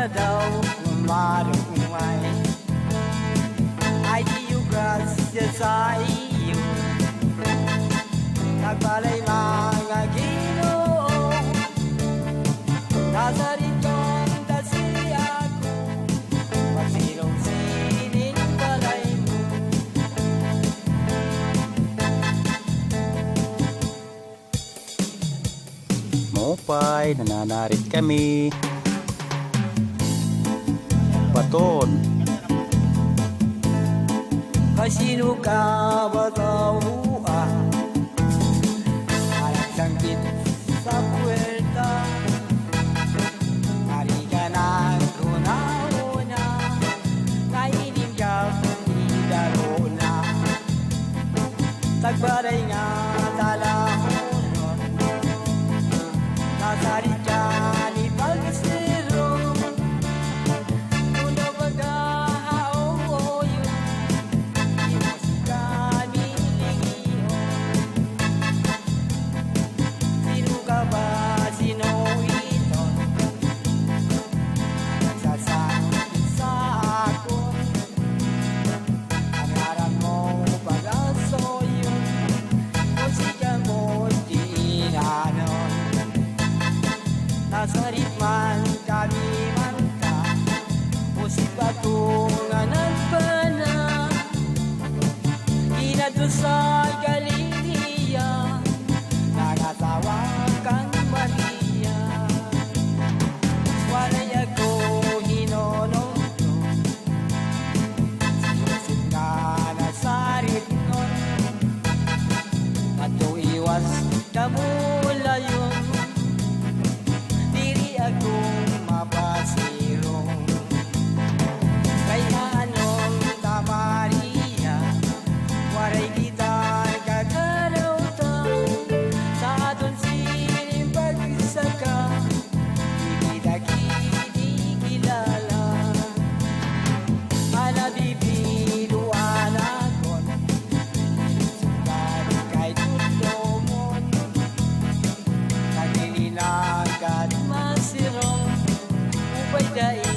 na daw kumarumay. Ay diyo grasya sa iyo, nagbalay mga Ginoo. Nasa riton kasi ako, magsilong sining balay mo. Mopay, nananarit kami. Baton. Kasino ka ba tauhan? Alat sangkit sa puwerta, hari ka ng una-una, kainin ka idaro na. Tagbaray nga talahon, nasarit ka ni pagsirong. Uno pag-aoyo, imos kami lingiyo. Sino ka ba, sino ito? Nagsasangit sa akon, ang harap mo pag-asoyo, musika mo di inanon. Nasa ritman kami man ka, musik patungan ng pana. Inato sa Galilia, nagatawa kang Maria. Walay ako hinonoto, sinusit ka na sa ritnon. Ato iwas ka mula yun, diri akong mapasirong. Kaya anong Maria, waray kita kakarautan. Sa aton sining pagsaka, di kita kinikilala. Alabibiluan akon, sundalo kay tutomon. Nagililang ka di masirong, upay dahil